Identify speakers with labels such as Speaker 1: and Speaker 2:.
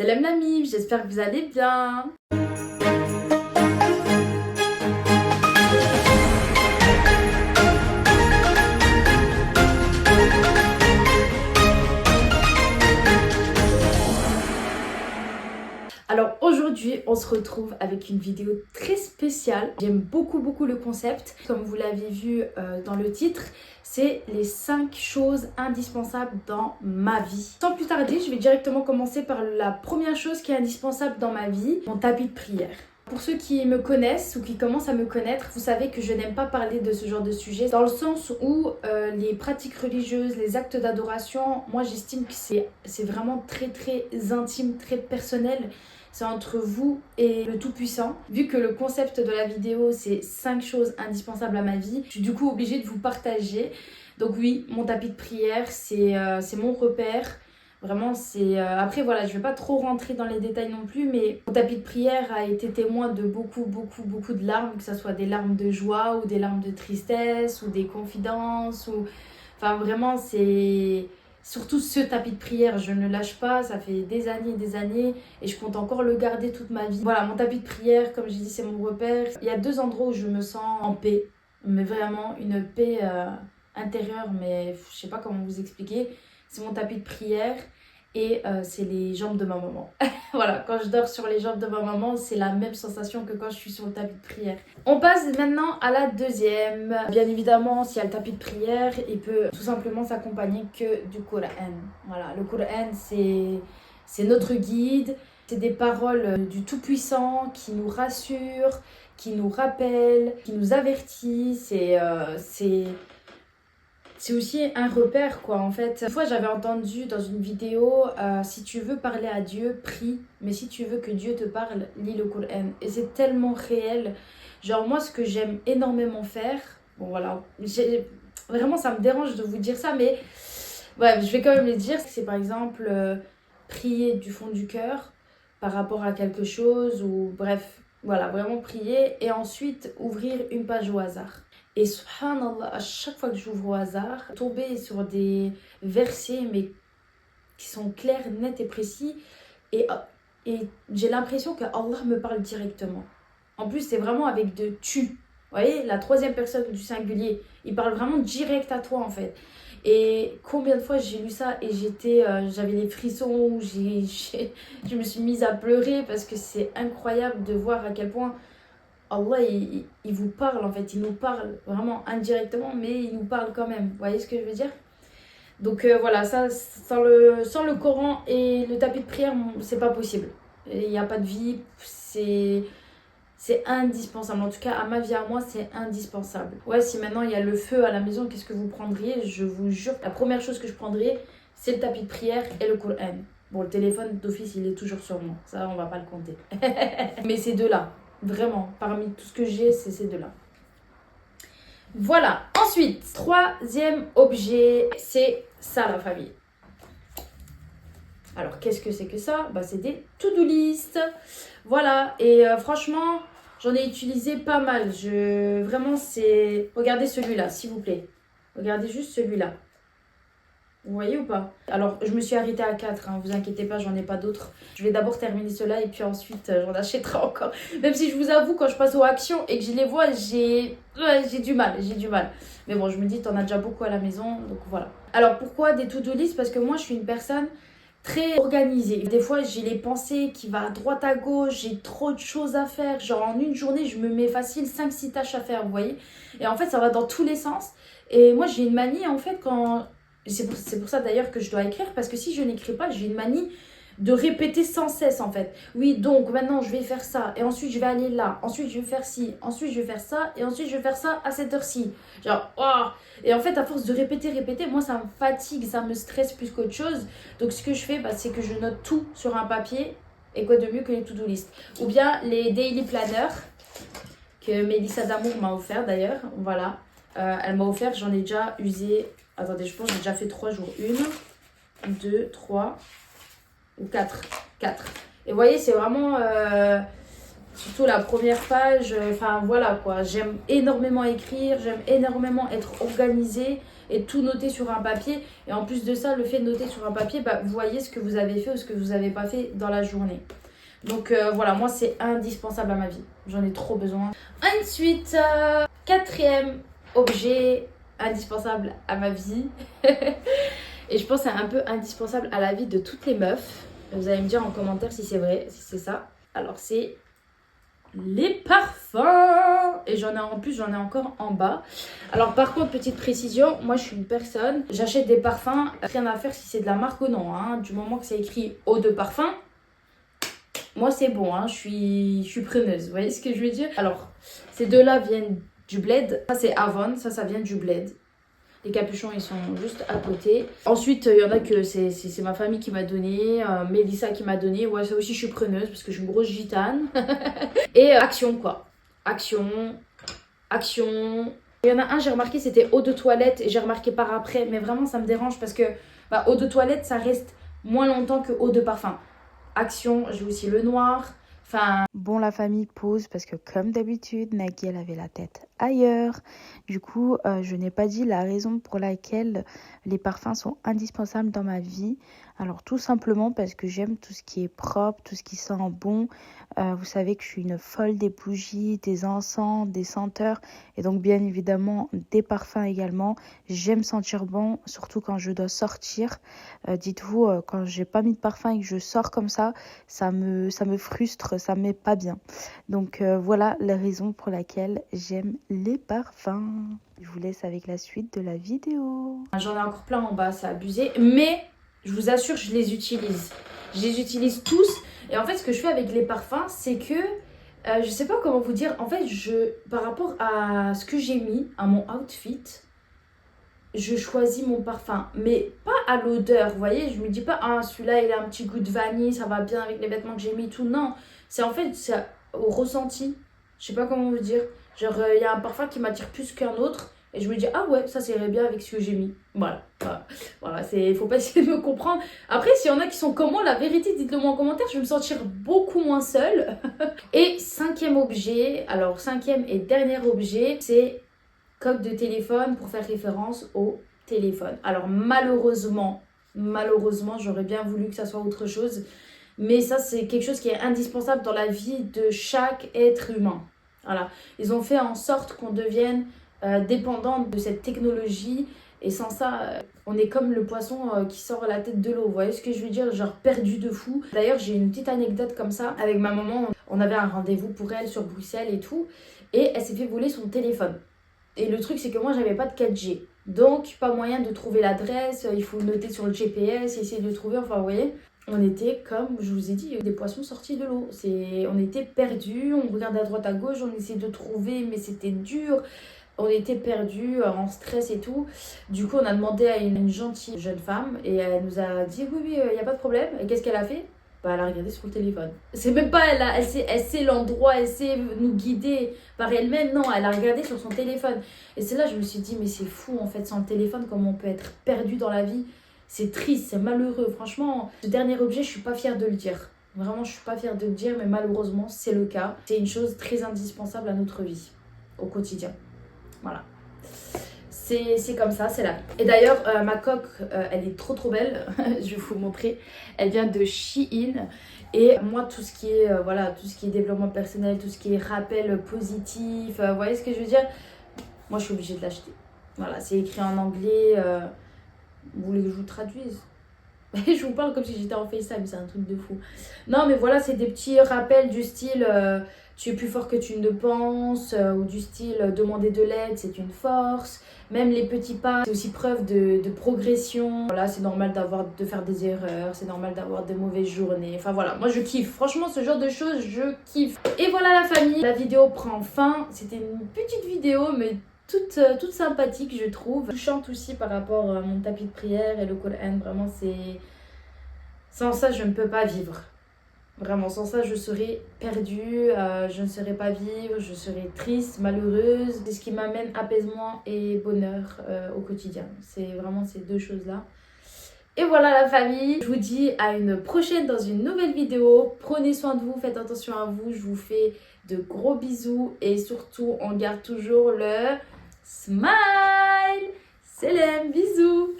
Speaker 1: Salam la mif, j'espère que vous allez bien. Alors aujourd'hui, on se retrouve avec une vidéo très spéciale. J'aime beaucoup le concept. Comme vous l'avez vu dans le titre, c'est les 5 choses indispensables dans ma vie. Sans plus tarder, je vais directement commencer par la première chose qui est indispensable dans ma vie, mon tapis de prière. Pour ceux qui me connaissent ou qui commencent à me connaître, vous savez que je n'aime pas parler de ce genre de sujet dans le sens où les pratiques religieuses, les actes d'adoration, moi j'estime que c'est vraiment très intime, très personnel. C'est entre vous et le Tout-Puissant. Vu que le concept de la vidéo, c'est 5 choses indispensables à ma vie, je suis du coup obligée de vous partager. Donc oui, mon tapis de prière, c'est mon repère. Vraiment, c'est... Après, voilà, je vais pas trop rentrer dans les détails non plus, mais mon tapis de prière a été témoin de beaucoup de larmes, que ce soit des larmes de joie ou des larmes de tristesse ou des confidences. Enfin, vraiment, c'est... Surtout ce tapis de prière, je ne le lâche pas, ça fait des années et je compte encore le garder toute ma vie. Voilà, mon tapis de prière, comme j'ai dit, c'est mon repère. Il y a 2 endroits où je me sens en paix, mais vraiment une paix intérieure, mais je sais pas comment vous expliquer. C'est mon tapis de prière et c'est les jambes de ma maman. Voilà, quand je dors sur les jambes de ma maman, c'est la même sensation que quand je suis sur le tapis de prière. On passe maintenant à la deuxième. Bien évidemment, s'il y a le tapis de prière, il peut tout simplement s'accompagner que du Coran. Voilà, le Coran, c'est notre guide. C'est des paroles du Tout-Puissant qui nous rassurent, qui nous rappellent, qui nous avertissent. C'est aussi un repère, quoi, en fait. Une fois, j'avais entendu dans une vidéo, si tu veux parler à Dieu, prie. Mais si tu veux que Dieu te parle, lis le Coran. Et c'est tellement réel. Genre, moi, ce que j'aime énormément faire... Bon, voilà. Vraiment, ça me dérange de vous dire ça, mais... Ouais, je vais quand même le dire. C'est par exemple, prier du fond du cœur par rapport à quelque chose. Ou bref, voilà, vraiment prier. Et ensuite, ouvrir une page au hasard. Et subhanallah, à chaque fois que j'ouvre au hasard, tomber sur des versets mais qui sont clairs, nets et précis. Et j'ai l'impression que Allah me parle directement. En plus, c'est vraiment avec de tu. Vous voyez, la 3e personne du singulier. Il parle vraiment direct à toi en fait. Et combien de fois j'ai lu ça et j'avais des frissons, je me suis mise à pleurer parce que c'est incroyable de voir à quel point Allah, il vous parle en fait, il nous parle vraiment indirectement, mais il nous parle quand même. Vous voyez ce que je veux dire? Donc voilà, ça, sans le Coran et le tapis de prière, c'est pas possible. Il n'y a pas de vie, c'est indispensable. En tout cas, à ma vie, à moi, c'est indispensable. Ouais, si maintenant il y a le feu à la maison, qu'est-ce que vous prendriez? Je vous jure, la première chose que je prendrais, c'est le tapis de prière et le Coran. Bon, le téléphone d'office, il est toujours sur moi. Ça, on va pas le compter. Mais ces deux-là. Vraiment, parmi tout ce que j'ai, c'est ces deux-là. Voilà. Ensuite, 3e objet, c'est ça la famille. Alors, qu'est-ce que c'est que ça? Bah, c'est des to-do list. Voilà. Et franchement, j'en ai utilisé pas mal. Vraiment, c'est... Regardez celui-là, s'il vous plaît. Regardez juste celui-là. Vous voyez ou pas? Alors, je me suis arrêtée à 4, hein, vous inquiétez pas, j'en ai pas d'autres. Je vais d'abord terminer cela et puis ensuite, j'en achèterai encore. Même si je vous avoue, quand je passe aux actions et que je les vois, j'ai du mal. Mais bon, je me dis, t'en as déjà beaucoup à la maison, donc voilà. Alors, pourquoi des to-do list? Parce que moi, je suis une personne très organisée. Des fois, j'ai les pensées qui vont à droite à gauche, j'ai trop de choses à faire. Genre, en une journée, je me mets facile 5-6 tâches à faire, vous voyez? Et en fait, ça va dans tous les sens. Et moi, j'ai une manie, en fait, quand... C'est pour ça d'ailleurs que je dois écrire, parce que si je n'écris pas, j'ai une manie de répéter sans cesse en fait. Oui, donc maintenant je vais faire ça, et ensuite je vais aller là, ensuite je vais faire ci, ensuite je vais faire ça, et ensuite je vais faire ça à cette heure-ci. Genre, oh. Et en fait, à force de répéter, moi ça me fatigue, ça me stresse plus qu'autre chose. Donc ce que je fais, bah, c'est que je note tout sur un papier, et quoi de mieux que les to-do list. Ou bien les daily planners, que Mélissa Damour m'a offert d'ailleurs, voilà. Elle m'a offert, j'en ai déjà usé... Attendez, je pense que j'ai déjà fait 3 jours. 1, 2, 3 ou 4. 4. Et vous voyez, c'est vraiment... surtout la première page. Enfin, voilà quoi. J'aime énormément écrire. J'aime énormément être organisée. et tout noter sur un papier. Et en plus de ça, le fait de noter sur un papier, bah, vous voyez ce que vous avez fait ou ce que vous n'avez pas fait dans la journée. Donc voilà, moi c'est indispensable à ma vie. J'en ai trop besoin. Ensuite, quatrième objet indispensable à ma vie. Et je pense que c'est un peu indispensable à la vie de toutes les meufs. Vous allez me dire en commentaire si c'est vrai, si c'est ça. Alors c'est les parfums. Et j'en ai encore en bas. Alors par contre, petite précision, moi je suis une personne, j'achète des parfums, rien à faire si c'est de la marque ou non. Hein. Du moment que c'est écrit eau de parfum, moi c'est bon, hein. Je suis preneuse. Vous voyez ce que je veux dire? Alors, ces deux-là viennent du Bled. Ça c'est Avon, ça vient du Bled. Les capuchons, ils sont juste à côté. Ensuite, il y en a que c'est ma famille qui m'a donné. Mélissa qui m'a donné. Ouais, ça aussi, je suis preneuse parce que je suis une grosse gitane. Et Action, quoi. Action. Il y en a un, j'ai remarqué, c'était eau de toilette. Et j'ai remarqué par après. Mais vraiment, ça me dérange parce que bah, eau de toilette, ça reste moins longtemps que eau de parfum. Action, j'ai aussi le noir. Enfin...
Speaker 2: Bon, la famille pause parce que comme d'habitude, Nagui, elle avait la tête ailleurs. Du coup, je n'ai pas dit la raison pour laquelle les parfums sont indispensables dans ma vie. Alors, tout simplement parce que j'aime tout ce qui est propre, tout ce qui sent bon. Vous savez que je suis une folle des bougies, des encens, des senteurs et donc bien évidemment des parfums également. J'aime sentir bon, surtout quand je dois sortir. Dites-vous, quand j'ai pas mis de parfum et que je sors comme ça me frustre, ça me met pas bien. Donc voilà la raison pour laquelle j'aime les parfums. Je vous laisse avec la suite de la vidéo.
Speaker 1: J'en ai encore plein en bas, c'est abusé. Mais je vous assure, je les utilise. Je les utilise tous. Et en fait, ce que je fais avec les parfums, c'est que... je sais pas comment vous dire. En fait, par rapport à ce que j'ai mis, à mon outfit, je choisis mon parfum. Mais pas à l'odeur, vous voyez. Je me dis pas, ah, celui-là, il a un petit goût de vanille, ça va bien avec les vêtements que j'ai mis, tout. Non, c'est en fait c'est au ressenti. Je sais pas comment vous dire. Genre, il y a un parfum qui m'attire plus qu'un autre. Et je me dis, ah ouais, ça irait bien avec ce que j'ai mis. Voilà, faut pas essayer de me comprendre. Après, s'il y en a qui sont comme moi, la vérité, dites-le moi en commentaire, je vais me sentir beaucoup moins seule. Et cinquième objet, alors cinquième et dernier objet, c'est coque de téléphone pour faire référence au téléphone. Alors malheureusement, j'aurais bien voulu que ça soit autre chose. Mais ça, c'est quelque chose qui est indispensable dans la vie de chaque être humain. Voilà, ils ont fait en sorte qu'on devienne dépendant de cette technologie. Et sans ça, on est comme le poisson qui sort la tête de l'eau. Vous voyez ce que je veux dire? Genre perdu de fou. D'ailleurs, j'ai une petite anecdote comme ça. Avec ma maman, on avait un rendez-vous pour elle sur Bruxelles et tout. Et elle s'est fait voler son téléphone. Et le truc, c'est que moi, j'avais pas de 4G. Donc, pas moyen de trouver l'adresse. Il faut noter sur le GPS, essayer de trouver. Enfin, vous voyez, on était, comme je vous ai dit, des poissons sortis de l'eau. On était perdus, on regardait à droite à gauche, on essayait de trouver, mais c'était dur. On était perdus, en stress et tout. Du coup, on a demandé à une gentille jeune femme et elle nous a dit oui, il n'y a pas de problème. Et qu'est-ce qu'elle a fait? Bah, elle a regardé sur le téléphone. C'est même pas, elle sait l'endroit, elle sait nous guider par elle-même. Non, elle a regardé sur son téléphone. Et c'est là que je me suis dit, mais c'est fou en fait, sans le téléphone, comment on peut être perdu dans la vie. C'est triste, c'est malheureux. Franchement, ce dernier objet, je suis pas fière de le dire. Vraiment, je suis pas fière de le dire, mais malheureusement, c'est le cas. C'est une chose très indispensable à notre vie, au quotidien. Voilà. C'est comme ça, c'est là. Et d'ailleurs, ma coque, elle est trop belle. Je vais vous montrer. Elle vient de Shein. Et moi, tout ce qui est, tout ce qui est développement personnel, tout ce qui est rappel positif, vous voyez ce que je veux dire? Moi, je suis obligée de l'acheter. Voilà, c'est écrit en anglais. Vous voulez que je vous traduise? Je vous parle comme si j'étais en FaceTime, c'est un truc de fou. Non, mais voilà, c'est des petits rappels du style tu es plus fort que tu ne penses, ou du style demander de l'aide, c'est une force. Même les petits pas, c'est aussi preuve de progression. Voilà, c'est normal de faire des erreurs, c'est normal d'avoir de mauvaises journées. Enfin voilà, moi je kiffe. Franchement, ce genre de choses, je kiffe. Et voilà la famille, la vidéo prend fin. C'était une petite vidéo, mais toute sympathique, je trouve. Touchante aussi par rapport à mon tapis de prière et le Coran. Vraiment, c'est... Sans ça, je ne peux pas vivre. Vraiment, sans ça, je serais perdue, je ne saurais pas vivre, je serais triste, malheureuse. C'est ce qui m'amène apaisement et bonheur au quotidien. C'est vraiment ces deux choses-là. Et voilà la famille, je vous dis à une prochaine dans une nouvelle vidéo. Prenez soin de vous, faites attention à vous. Je vous fais de gros bisous et surtout, on garde toujours le smile. Salam, bisous.